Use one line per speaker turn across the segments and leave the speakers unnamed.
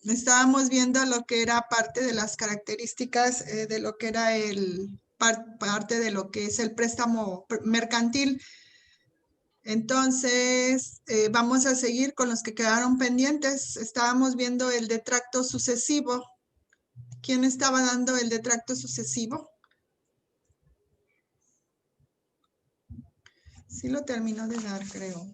estábamos viendo lo que era parte de las características de lo que era parte de lo que es el préstamo mercantil. Entonces, vamos a seguir con los que quedaron pendientes. Estábamos viendo el detracto sucesivo. ¿Quién estaba dando el detracto sucesivo? Sí lo terminó de dar, creo.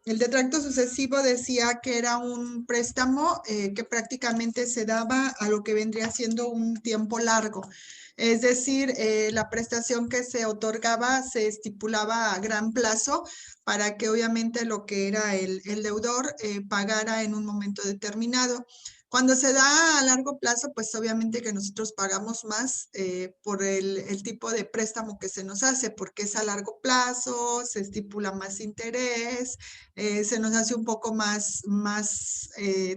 El detracto sucesivo decía que era un préstamo que prácticamente se daba a lo que vendría siendo un tiempo largo. Es decir, la prestación que se otorgaba se estipulaba a gran plazo para que obviamente lo que era el deudor pagara en un momento determinado. Cuando se da a largo plazo, pues obviamente que nosotros pagamos más por el tipo de préstamo que se nos hace, porque es a largo plazo, se estipula más interés, se nos hace un poco más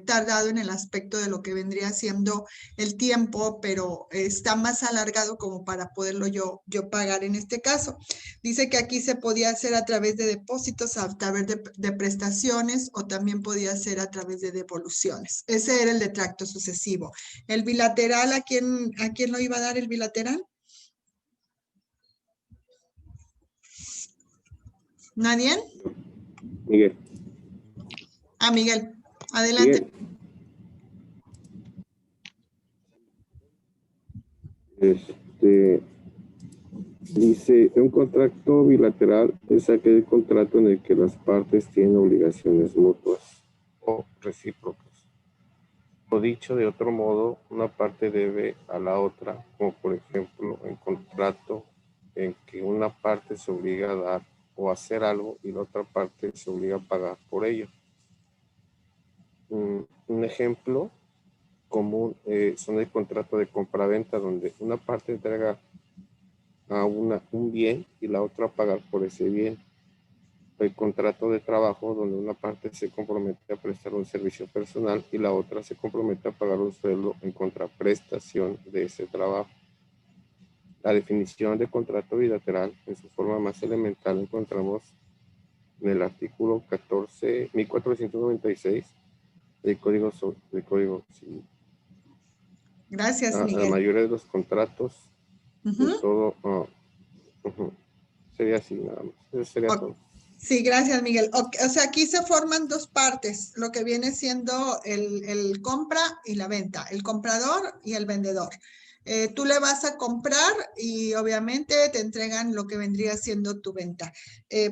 tardado en el aspecto de lo que vendría siendo el tiempo, pero está más alargado como para poderlo yo pagar en este caso. Dice que aquí se podía hacer a través de depósitos, a través de prestaciones o también podía ser a través de devoluciones. Ese era el detracto sucesivo. El bilateral, ¿a quién lo iba a dar el bilateral? ¿Nadie?
Miguel.
Miguel. Adelante.
Miguel. Dice, un contrato bilateral es aquel contrato en el que las partes tienen obligaciones mutuas o recíprocas. O dicho de otro modo, una parte debe a la otra, como por ejemplo en contrato en que una parte se obliga a dar o hacer algo y la otra parte se obliga a pagar por ello. Un ejemplo común son el contrato de compraventa, donde una parte entrega a un bien y la otra a pagar por ese bien. El contrato de trabajo, donde una parte se compromete a prestar un servicio personal y la otra se compromete a pagar un sueldo en contraprestación de ese trabajo. La definición de contrato bilateral en su forma más elemental encontramos en el artículo 14.496 del Código Civil.
Gracias, Miguel.
La mayoría de los contratos, de todo, sería así nada más. Eso sería todo.
Sí, gracias, Miguel. O sea, aquí se forman dos partes, lo que viene siendo el compra y la venta, el comprador y el vendedor. Tú le vas a comprar y obviamente te entregan lo que vendría siendo tu venta.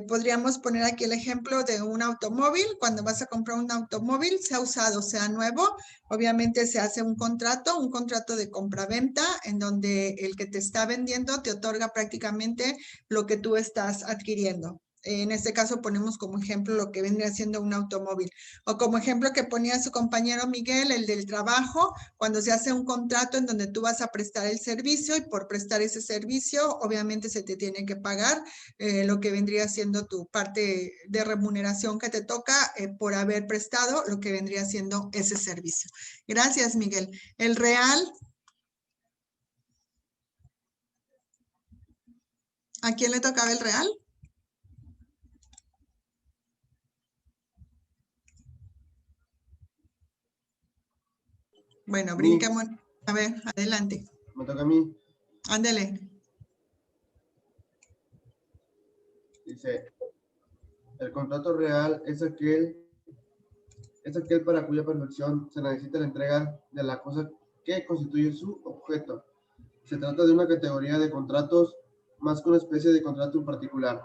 Podríamos poner aquí el ejemplo de un automóvil. Cuando vas a comprar un automóvil, sea usado, sea nuevo, obviamente se hace un contrato de compra-venta, en donde el que te está vendiendo te otorga prácticamente lo que tú estás adquiriendo. En este caso ponemos como ejemplo lo que vendría siendo un automóvil. O como ejemplo que ponía su compañero Miguel, el del trabajo, cuando se hace un contrato en donde tú vas a prestar el servicio y por prestar ese servicio, obviamente se te tiene que pagar lo que vendría siendo tu parte de remuneración que te toca por haber prestado lo que vendría siendo ese servicio. Gracias, Miguel. El real. ¿A quién le tocaba el real? Bueno, brinquemos. A ver, adelante.
Me toca a mí.
Ándale.
Dice, el contrato real es aquel para cuya perfección se necesita la entrega de la cosa que constituye su objeto. Se trata de una categoría de contratos más que una especie de contrato en particular.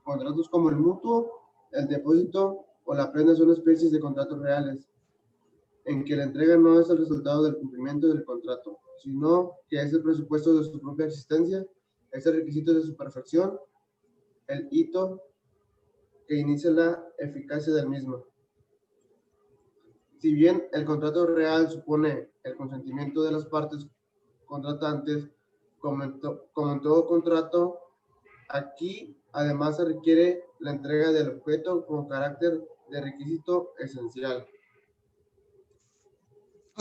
Contratos como el mutuo, el depósito o la prenda son especies de contratos reales, en que la entrega no es el resultado del cumplimiento del contrato, sino que es el presupuesto de su propia existencia, es el requisito de su perfección, el hito que inicia la eficacia del mismo. Si bien el contrato real supone el consentimiento de las partes contratantes, como en todo contrato, aquí además se requiere la entrega del objeto con carácter de requisito esencial.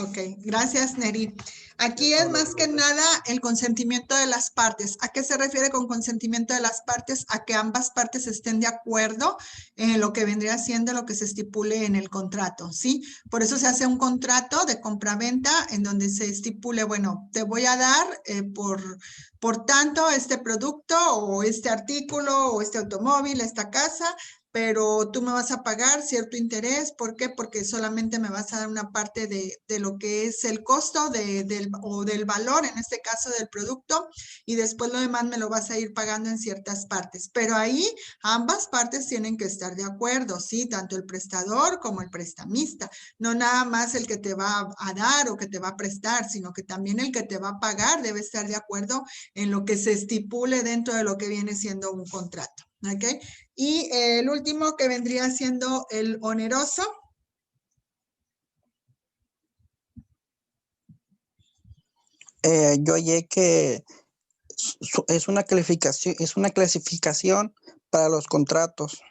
Ok, gracias, Neri. Aquí es más que nada el consentimiento de las partes. ¿A qué se refiere con consentimiento de las partes? A que ambas partes estén de acuerdo en lo que vendría siendo lo que se estipule en el contrato, ¿sí? Por eso se hace un contrato de compraventa en donde se estipule, bueno, te voy a dar por tanto este producto o este artículo o este automóvil, esta casa, pero tú me vas a pagar cierto interés. ¿Por qué? Porque solamente me vas a dar una parte de lo que es el costo o del valor, en este caso del producto, y después lo demás me lo vas a ir pagando en ciertas partes. Pero ahí ambas partes tienen que estar de acuerdo, ¿sí? Tanto el prestador como el prestamista. No nada más el que te va a dar o que te va a prestar, sino que también el que te va a pagar debe estar de acuerdo en lo que se estipule dentro de lo que viene siendo un contrato. ¿Ok? Y el último que vendría siendo el oneroso.
Yo hallé que es una clasificación para los contratos.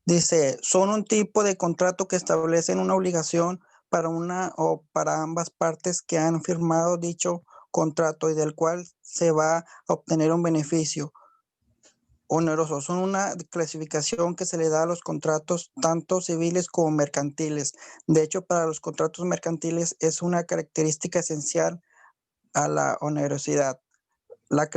Dice, son un tipo de contrato que establecen una obligación para una o para ambas partes que han firmado dicho contrato y del cual se va a obtener un beneficio oneroso. Son una clasificación que se le da a los contratos tanto civiles como mercantiles. De hecho, para los contratos mercantiles es una característica esencial a la onerosidad. La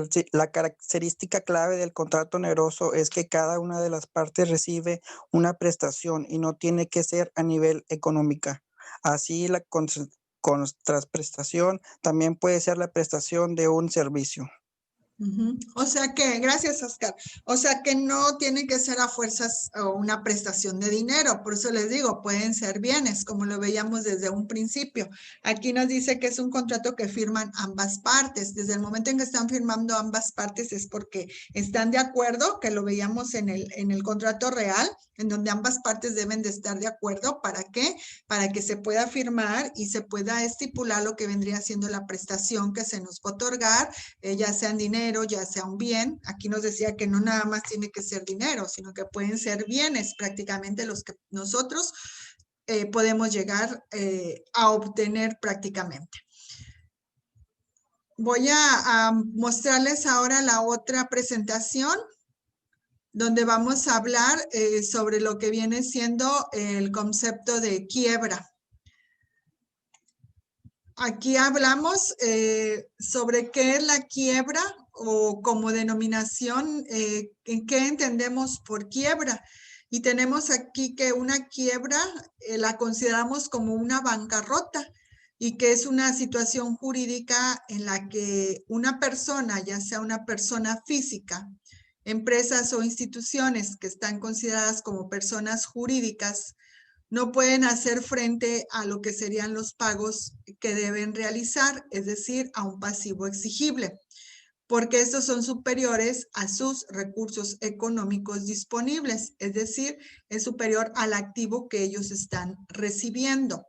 característica clave del contrato oneroso es que cada una de las partes recibe una prestación y no tiene que ser a nivel económica. Así, la contraprestación también puede ser la prestación de un servicio.
O sea que, gracias Oscar, o sea que no tiene que ser a fuerzas una prestación de dinero, por eso les digo, pueden ser bienes, como lo veíamos desde un principio. Aquí nos dice que es un contrato que firman ambas partes, desde el momento en que están firmando ambas partes es porque están de acuerdo, que lo veíamos en el contrato real, en donde ambas partes deben de estar de acuerdo. ¿Para qué? Para que se pueda firmar y se pueda estipular lo que vendría siendo la prestación que se nos va a otorgar, ya sea en dinero, ya sea un bien. Aquí nos decía que no nada más tiene que ser dinero, sino que pueden ser bienes prácticamente los que nosotros podemos llegar a obtener prácticamente. Voy a mostrarles ahora la otra presentación donde vamos a hablar sobre lo que viene siendo el concepto de quiebra. Aquí hablamos sobre qué es la quiebra o como denominación, en qué entendemos por quiebra. Y tenemos aquí que una quiebra la consideramos como una bancarrota y que es una situación jurídica en la que una persona, ya sea una persona física, empresas o instituciones que están consideradas como personas jurídicas, no pueden hacer frente a lo que serían los pagos que deben realizar, es decir, a un pasivo exigible, porque estos son superiores a sus recursos económicos disponibles, es decir, es superior al activo que ellos están recibiendo.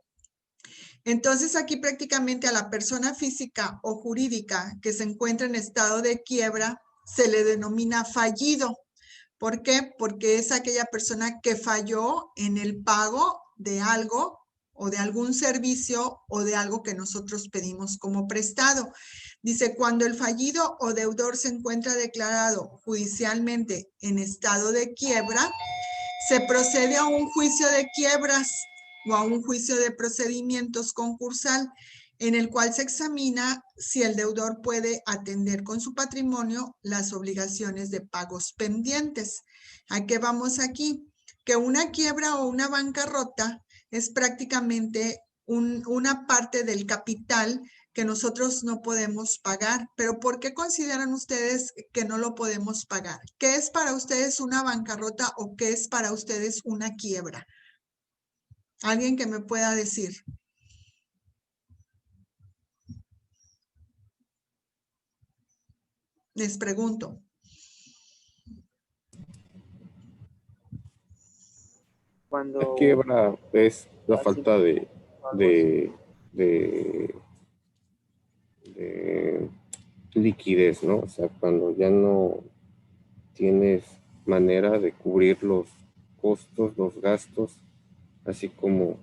Entonces, aquí prácticamente a la persona física o jurídica que se encuentra en estado de quiebra se le denomina fallido. ¿Por qué? Porque es aquella persona que falló en el pago de algo o de algún servicio o de algo que nosotros pedimos como prestado. Dice, cuando el fallido o deudor se encuentra declarado judicialmente en estado de quiebra, se procede a un juicio de quiebras o a un juicio de procedimientos concursal en el cual se examina si el deudor puede atender con su patrimonio las obligaciones de pagos pendientes. ¿A qué vamos aquí? Que una quiebra o una bancarrota es prácticamente una parte del capital que nosotros no podemos pagar. ¿Pero por qué consideran ustedes que no lo podemos pagar? ¿Qué es para ustedes una bancarrota o qué es para ustedes una quiebra? ¿Alguien que me pueda decir? Les pregunto.
La quiebra es la falta de liquidez, ¿no? O sea, cuando ya no tienes manera de cubrir los costos, los gastos, así como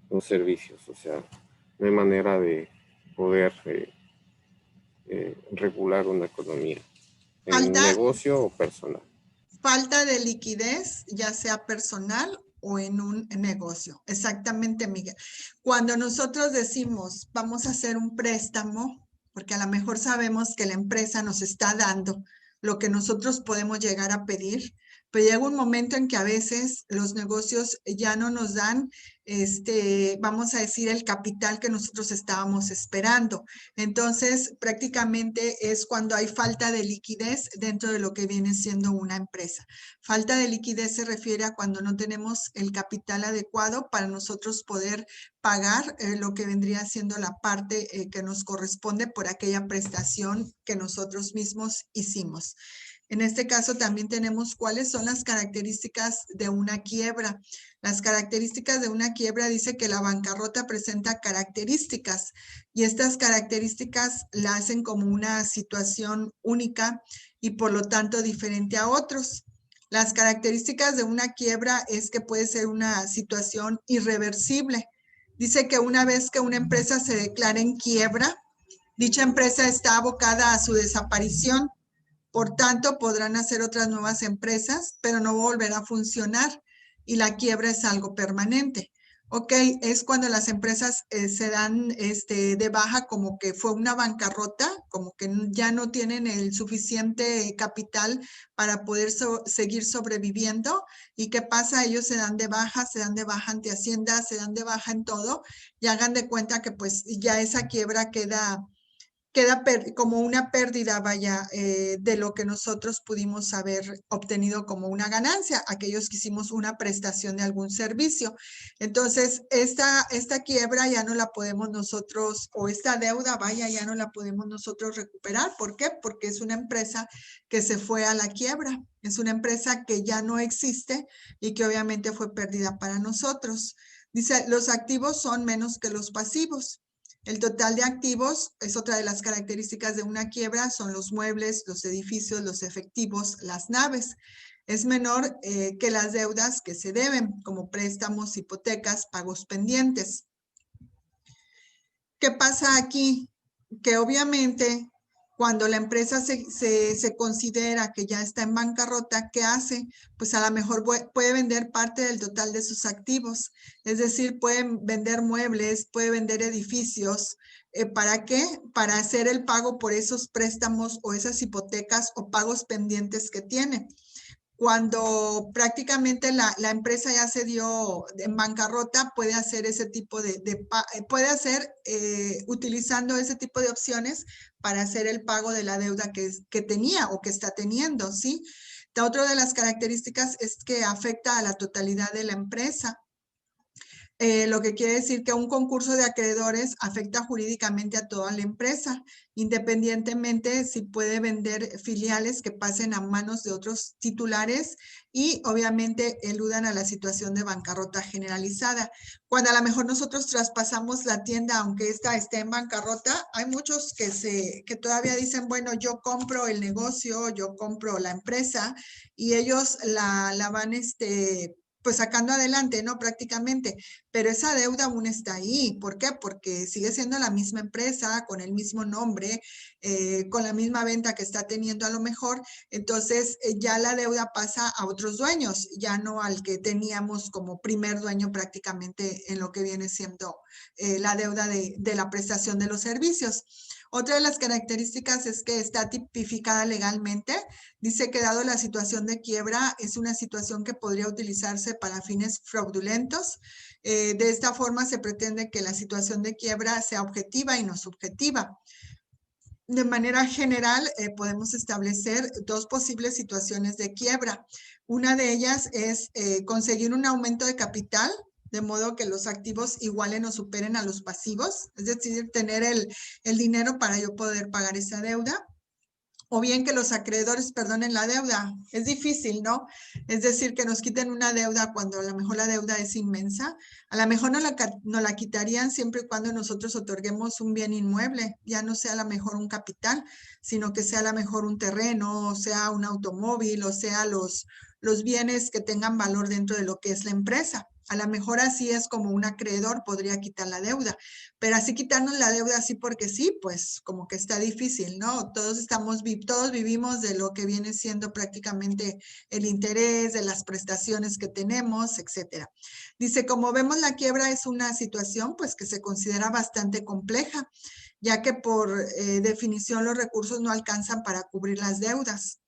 los servicios. O sea, no hay manera de poder regular una economía en un negocio o personal.
Falta de liquidez, ya sea personal o en un negocio. Exactamente, Miguel. Cuando nosotros decimos, vamos a hacer un préstamo, porque a lo mejor sabemos que la empresa nos está dando lo que nosotros podemos llegar a pedir, pero llega un momento en que a veces los negocios ya no nos dan, vamos a decir, el capital que nosotros estábamos esperando. Entonces, prácticamente es cuando hay falta de liquidez dentro de lo que viene siendo una empresa. Falta de liquidez se refiere a cuando no tenemos el capital adecuado para nosotros poder pagar lo que vendría siendo la parte que nos corresponde por aquella prestación que nosotros mismos hicimos. En este caso también tenemos cuáles son las características de una quiebra. Las características de una quiebra dice que la bancarrota presenta características y estas características la hacen como una situación única y por lo tanto diferente a otros. Las características de una quiebra es que puede ser una situación irreversible. Dice que una vez que una empresa se declara en quiebra, dicha empresa está abocada a su desaparición. Por tanto, podrán hacer otras nuevas empresas, pero no volverá a funcionar y la quiebra es algo permanente. Ok, es cuando las empresas se dan de baja como que fue una bancarrota, como que ya no tienen el suficiente capital para poder seguir sobreviviendo. ¿Y qué pasa? Ellos se dan de baja ante Hacienda, se dan de baja en todo y hagan de cuenta que pues ya esa quiebra queda como una pérdida, vaya, de lo que nosotros pudimos haber obtenido como una ganancia, aquellos que hicimos una prestación de algún servicio. Entonces, esta quiebra ya no la podemos nosotros, o esta deuda, vaya, ya no la podemos nosotros recuperar. ¿Por qué? Porque es una empresa que se fue a la quiebra, es una empresa que ya no existe y que obviamente fue pérdida para nosotros. Dice, los activos son menos que los pasivos. El total de activos es otra de las características de una quiebra, son los muebles, los edificios, los efectivos, las naves. Es menor que las deudas que se deben, como préstamos, hipotecas, pagos pendientes. ¿Qué pasa aquí? Que obviamente cuando la empresa se considera que ya está en bancarrota, ¿qué hace? Pues a lo mejor puede vender parte del total de sus activos. Es decir, pueden vender muebles, puede vender edificios. ¿Para qué? Para hacer el pago por esos préstamos o esas hipotecas o pagos pendientes que tiene. Cuando prácticamente la empresa ya se dio en bancarrota, puede hacer ese tipo utilizando ese tipo de opciones para hacer el pago de la deuda que tenía o que está teniendo, ¿sí? Otra de las características es que afecta a la totalidad de la empresa. Lo que quiere decir que un concurso de acreedores afecta jurídicamente a toda la empresa, independientemente si puede vender filiales que pasen a manos de otros titulares y obviamente eludan a la situación de bancarrota generalizada. Cuando a lo mejor nosotros traspasamos la tienda, aunque esta esté en bancarrota, hay muchos que todavía dicen, bueno, yo compro el negocio, yo compro la empresa y ellos la van pues sacando adelante, ¿no? Prácticamente, pero esa deuda aún está ahí. ¿Por qué? Porque sigue siendo la misma empresa, con el mismo nombre, con la misma venta que está teniendo a lo mejor. Entonces, ya la deuda pasa a otros dueños, ya no al que teníamos como primer dueño prácticamente en lo que viene siendo la deuda de la prestación de los servicios. Otra de las características es que está tipificada legalmente. Dice que dado la situación de quiebra, es una situación que podría utilizarse para fines fraudulentos. De esta forma se pretende que la situación de quiebra sea objetiva y no subjetiva. De manera general, podemos establecer dos posibles situaciones de quiebra. Una de ellas es conseguir un aumento de capital, de modo que los activos igualen o superen a los pasivos, es decir, tener el dinero para yo poder pagar esa deuda. O bien que los acreedores perdonen la deuda. Es difícil, ¿no? Es decir, que nos quiten una deuda cuando a lo mejor la deuda es inmensa. A lo mejor no la quitarían siempre y cuando nosotros otorguemos un bien inmueble. Ya no sea a lo mejor un capital, sino que sea a lo mejor un terreno, o sea un automóvil, o sea los bienes que tengan valor dentro de lo que es la empresa. A lo mejor así es como un acreedor podría quitar la deuda, pero así quitarnos la deuda así porque sí, pues como que está difícil, ¿no? Todos vivimos de lo que viene siendo prácticamente el interés, de las prestaciones que tenemos, etcétera. Dice, como vemos, la quiebra es una situación pues que se considera bastante compleja, ya que por definición los recursos no alcanzan para cubrir las deudas.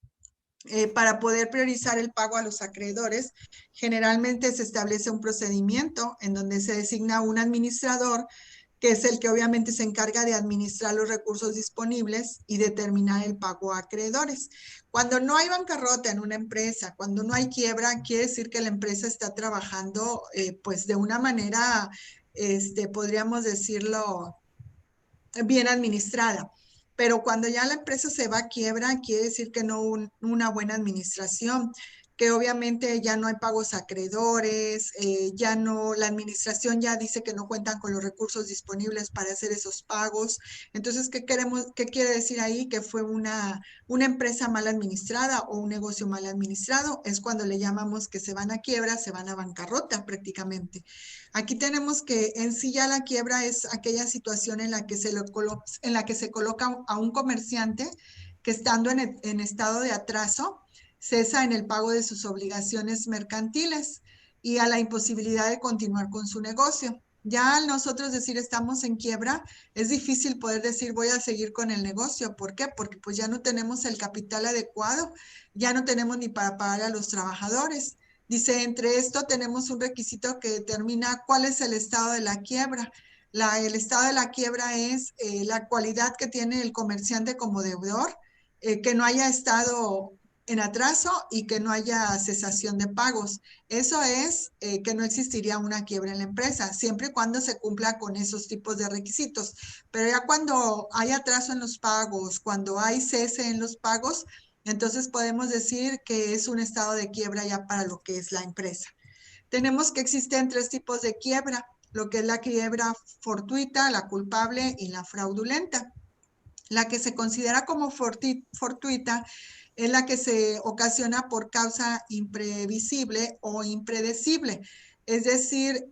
Para poder priorizar el pago a los acreedores, generalmente se establece un procedimiento en donde se designa un administrador, que es el que obviamente se encarga de administrar los recursos disponibles y determinar el pago a acreedores. Cuando no hay bancarrota en una empresa, cuando no hay quiebra, quiere decir que la empresa está trabajando pues de una manera, podríamos decirlo, bien administrada. Pero cuando ya la empresa se va a quiebra, quiere decir que no una buena administración, que obviamente ya no hay pagos a acreedores, ya no, la administración ya dice que no cuentan con los recursos disponibles para hacer esos pagos. Entonces, ¿qué quiere decir ahí? Que fue una empresa mal administrada o un negocio mal administrado. Es cuando le llamamos que se van a quiebra, se van a bancarrota prácticamente. Aquí tenemos que en sí ya la quiebra es aquella situación en la que se coloca a un comerciante que estando en estado de atraso, cesa en el pago de sus obligaciones mercantiles y a la imposibilidad de continuar con su negocio. Ya al nosotros decir estamos en quiebra, es difícil poder decir voy a seguir con el negocio. ¿Por qué? Porque pues ya no tenemos el capital adecuado, ya no tenemos ni para pagar a los trabajadores. Dice, entre esto tenemos un requisito que determina cuál es el estado de la quiebra. El estado de la quiebra es la cualidad que tiene el comerciante como deudor, que no haya estado en atraso y que no haya cesación de pagos. Eso es que no existiría una quiebra en la empresa, siempre y cuando se cumpla con esos tipos de requisitos. Pero ya cuando hay atraso en los pagos, cuando hay cese en los pagos, entonces podemos decir que es un estado de quiebra ya para lo que es la empresa. Tenemos que existen 3 tipos de quiebra, lo que es la quiebra fortuita, la culpable y la fraudulenta. La que se considera como fortuita es la que se ocasiona por causa imprevisible o impredecible, es decir,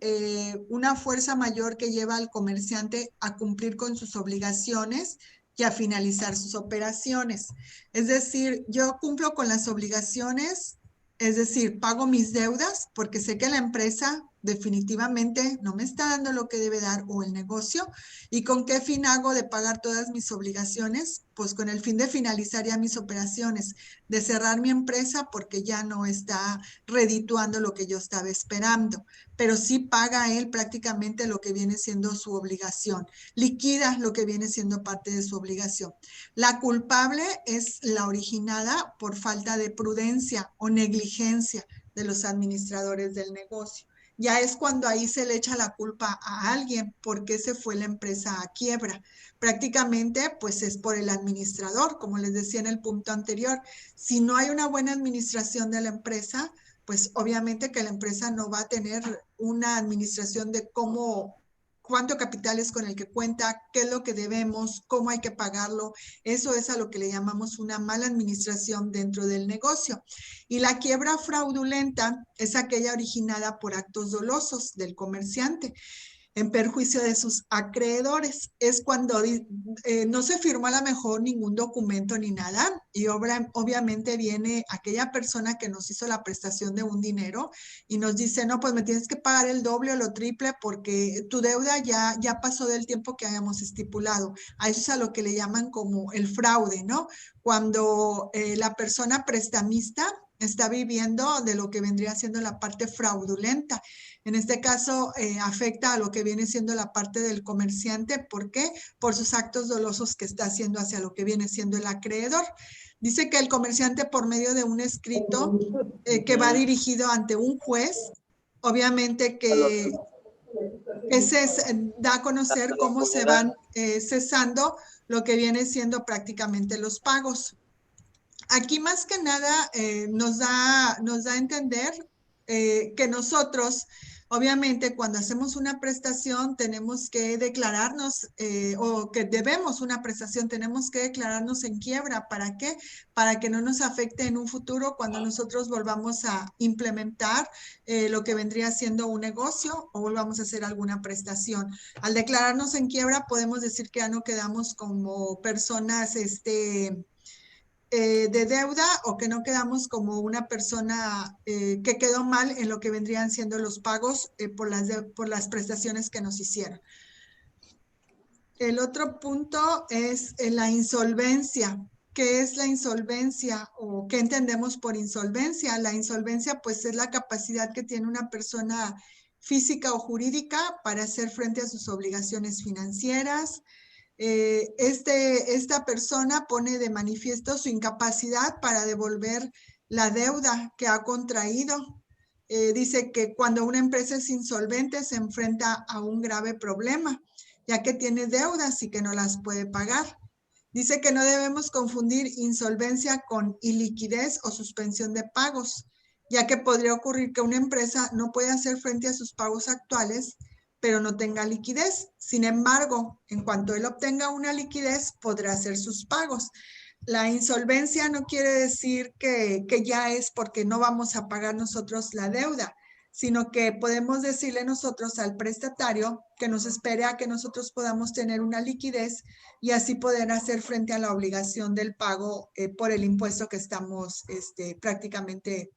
una fuerza mayor que lleva al comerciante a cumplir con sus obligaciones y a finalizar sus operaciones. Es decir, yo cumplo con las obligaciones, es decir, pago mis deudas porque sé que la empresa definitivamente no me está dando lo que debe dar o el negocio. ¿Y con qué fin hago de pagar todas mis obligaciones? Pues con el fin de finalizar ya mis operaciones, de cerrar mi empresa porque ya no está redituando lo que yo estaba esperando, pero sí paga él prácticamente lo que viene siendo su obligación, liquida lo que viene siendo parte de su obligación. La culpable es la originada por falta de prudencia o negligencia de los administradores del negocio. Ya es cuando ahí se le echa la culpa a alguien porque se fue la empresa a quiebra. Prácticamente, pues es por el administrador, como les decía en el punto anterior. Si no hay una buena administración de la empresa, pues obviamente que la empresa no va a tener una administración de cuánto capital es con el que cuenta, qué es lo que debemos, cómo hay que pagarlo. Eso es a lo que le llamamos una mala administración dentro del negocio. Y la quiebra fraudulenta es aquella originada por actos dolosos del comerciante en perjuicio de sus acreedores. Es cuando no se firmó a lo mejor ningún documento ni nada y obviamente viene aquella persona que nos hizo la prestación de un dinero y nos dice, no, pues me tienes que pagar el doble o lo triple porque tu deuda ya pasó del tiempo que habíamos estipulado. A eso es a lo que le llaman como el fraude, ¿no? Cuando la persona prestamista está viviendo de lo que vendría siendo la parte fraudulenta. En este caso, afecta a lo que viene siendo la parte del comerciante. ¿Por qué? Por sus actos dolosos que está haciendo hacia lo que viene siendo el acreedor. Dice que el comerciante, por medio de un escrito que va dirigido ante un juez, obviamente que da a conocer cómo se van cesando lo que viene siendo prácticamente los pagos. Aquí más que nada nos da a entender que nosotros Obviamente, cuando hacemos una prestación, tenemos que declararnos, o que debemos una prestación, tenemos que declararnos en quiebra. ¿Para qué? Para que no nos afecte en un futuro cuando nosotros volvamos a implementar lo que vendría siendo un negocio o volvamos a hacer alguna prestación. Al declararnos en quiebra, podemos decir que ya no quedamos como personas, de deuda, o que no quedamos como una persona que quedó mal en lo que vendrían siendo los pagos por las prestaciones que nos hicieron. El otro punto es la insolvencia. ¿Qué es la insolvencia o qué entendemos por insolvencia? La insolvencia pues es la capacidad que tiene una persona física o jurídica para hacer frente a sus obligaciones financieras. Esta persona pone de manifiesto su incapacidad para devolver la deuda que ha contraído. Dice que cuando una empresa es insolvente se enfrenta a un grave problema, ya que tiene deudas y que no las puede pagar. Dice que no debemos confundir insolvencia con iliquidez o suspensión de pagos, ya que podría ocurrir que una empresa no pueda hacer frente a sus pagos actuales, pero no tenga liquidez. Sin embargo, en cuanto él obtenga una liquidez, podrá hacer sus pagos. La insolvencia no quiere decir que ya es porque no vamos a pagar nosotros la deuda, sino que podemos decirle nosotros al prestatario que nos espere a que nosotros podamos tener una liquidez y así poder hacer frente a la obligación del pago por el impuesto que estamos prácticamente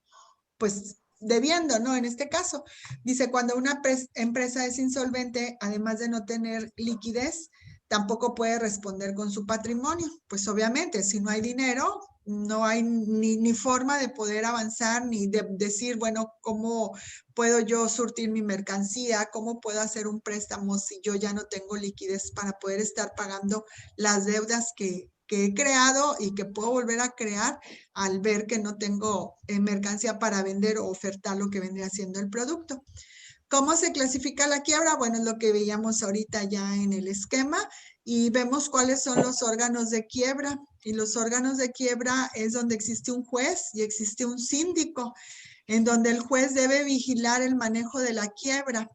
pues debiendo, ¿no? En este caso, dice, cuando una empresa es insolvente, además de no tener liquidez, tampoco puede responder con su patrimonio. Pues obviamente, si no hay dinero, no hay ni forma de poder avanzar, ni de decir, bueno, ¿cómo puedo yo surtir mi mercancía? ¿Cómo puedo hacer un préstamo si yo ya no tengo liquidez para poder estar pagando las deudas que he creado y que puedo volver a crear al ver que no tengo mercancía para vender o ofertar lo que vendría siendo el producto? ¿Cómo se clasifica la quiebra? Bueno, es lo que veíamos ahorita ya en el esquema y vemos cuáles son los órganos de quiebra. Y los órganos de quiebra es donde existe un juez y existe un síndico, en donde el juez debe vigilar el manejo de la quiebra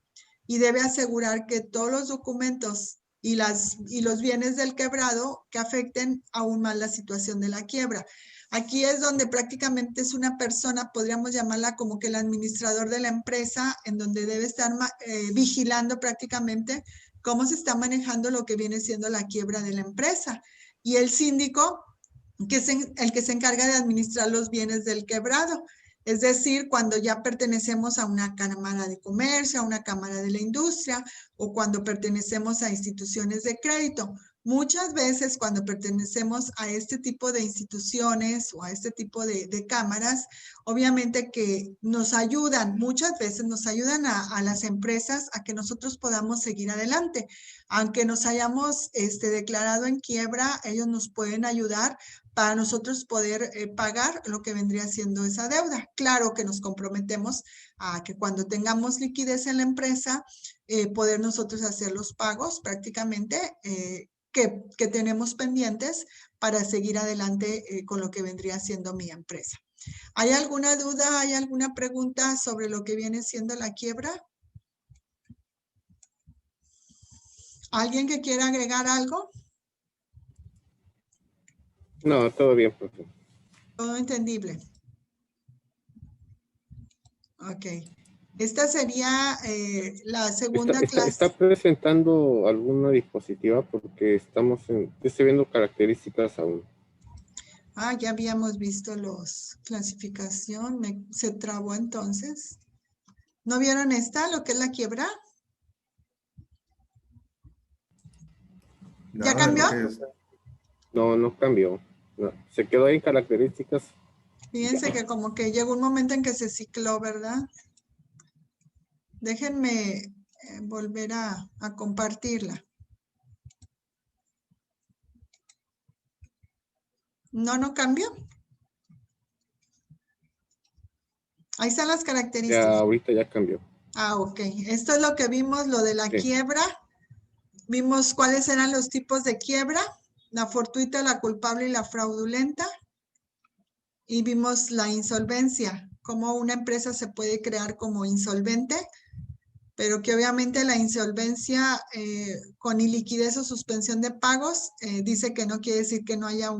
y debe asegurar que todos los documentos y los bienes del quebrado que afecten aún más la situación de la quiebra. Aquí es donde prácticamente es una persona, podríamos llamarla como que el administrador de la empresa, en donde debe estar vigilando prácticamente cómo se está manejando lo que viene siendo la quiebra de la empresa. Y el síndico, que es el que se encarga de administrar los bienes del quebrado. Es decir, cuando ya pertenecemos a una cámara de comercio, a una cámara de la industria o cuando pertenecemos a instituciones de crédito. Muchas veces cuando pertenecemos a este tipo de instituciones o a este tipo de cámaras, obviamente que nos ayudan, muchas veces nos ayudan a las empresas a que nosotros podamos seguir adelante. Aunque nos hayamos declarado en quiebra, ellos nos pueden ayudar para nosotros poder pagar lo que vendría siendo esa deuda. Claro que nos comprometemos a que cuando tengamos liquidez en la empresa, poder nosotros hacer los pagos prácticamente que tenemos pendientes para seguir adelante con lo que vendría siendo mi empresa. ¿Hay alguna duda, hay alguna pregunta sobre lo que viene siendo la quiebra? ¿Alguien que quiera agregar algo?
No, todo bien, profe.
Todo entendible. Ok. Esta sería la segunda clase.
¿Está presentando alguna diapositiva? Porque estoy viendo características aún.
Ah, ya habíamos visto los clasificación. Se trabó entonces. ¿No vieron esta, lo que es la quiebra? ¿Ya cambió?
No cambió. No, se quedó ahí en características.
Fíjense que como que llegó un momento en que se cicló, ¿verdad? Déjenme volver a compartirla. ¿No cambió? Ahí están las características.
Ya, ahorita ya cambió.
Ah, ok. Esto es lo que vimos, lo de la quiebra. Vimos cuáles eran los tipos de quiebra, la fortuita, la culpable y la fraudulenta. Y vimos la insolvencia, cómo una empresa se puede crear como insolvente pero que obviamente la insolvencia con iliquidez o suspensión de pagos dice que no quiere decir que no haya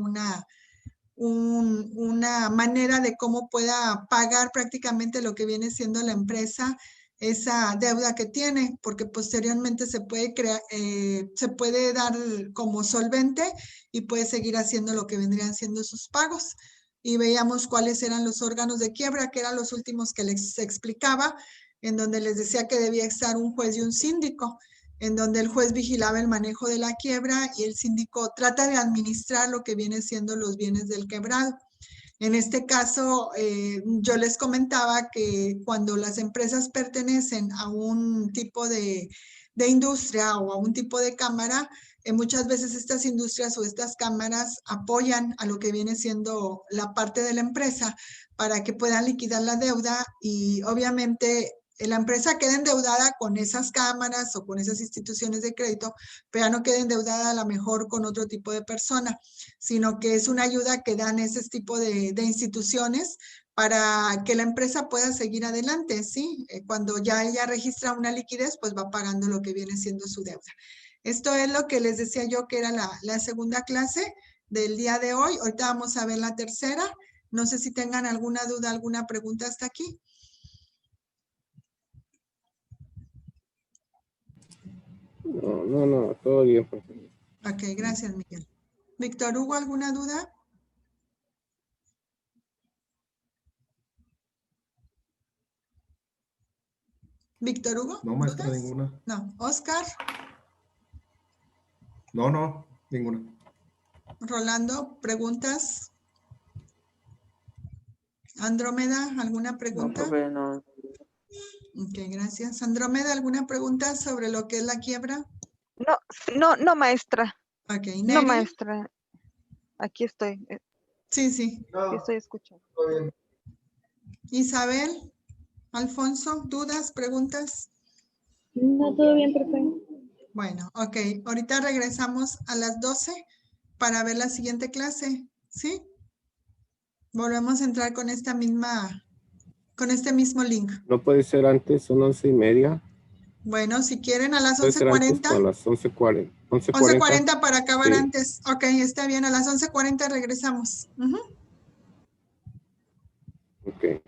una manera de cómo pueda pagar prácticamente lo que viene siendo la empresa esa deuda que tiene, porque posteriormente se puede crear, se puede dar como solvente y puede seguir haciendo lo que vendrían siendo sus pagos. Y veíamos cuáles eran los órganos de quiebra, que eran los últimos que les explicaba, en donde les decía que debía estar un juez y un síndico, en donde el juez vigilaba el manejo de la quiebra y el síndico trata de administrar lo que viene siendo los bienes del quebrado. En este caso, yo les comentaba que cuando las empresas pertenecen a un tipo de industria o a un tipo de cámara, muchas veces estas industrias o estas cámaras apoyan a lo que viene siendo la parte de la empresa para que puedan liquidar la deuda y obviamente la empresa queda endeudada con esas cámaras o con esas instituciones de crédito, pero ya no queda endeudada a lo mejor con otro tipo de persona, sino que es una ayuda que dan ese tipo de instituciones para que la empresa pueda seguir adelante, ¿sí? Cuando ya ella registra una liquidez, pues va pagando lo que viene siendo su deuda. Esto es lo que les decía yo que era la segunda clase del día de hoy. Ahorita vamos a ver la tercera. No sé si tengan alguna duda, alguna pregunta hasta aquí.
No, todo bien, profe.
Ok, gracias, Miguel. Víctor Hugo, ¿alguna duda? Víctor Hugo.
No, maestra,
¿dudas?
ninguna.
No. Oscar,
No, ninguna.
Rolando, ¿preguntas? Andrómeda, ¿alguna
No,
pregunta?
profe, no.
Ok, gracias. Andrómeda, ¿alguna pregunta sobre lo que es la quiebra?
No, maestra.
Ok,
No,
Neri.
maestra. Aquí estoy.
Sí.
Sí
No,
estoy escuchando.
todo bien.
Isabel, Alfonso, ¿dudas, preguntas?
No, todo bien, profe.
Bueno, ok. Ahorita regresamos a las 12 para ver la siguiente clase, ¿sí? Volvemos a entrar con esta misma, con este mismo link.
No puede ser antes, son 11:30.
Bueno, si quieren a las
Puede ser antes
11:40.
o a las 11:40.
11:40 para acabar
Sí.
antes. Ok, está bien. A las 11:40 regresamos. Ujú.
Ok.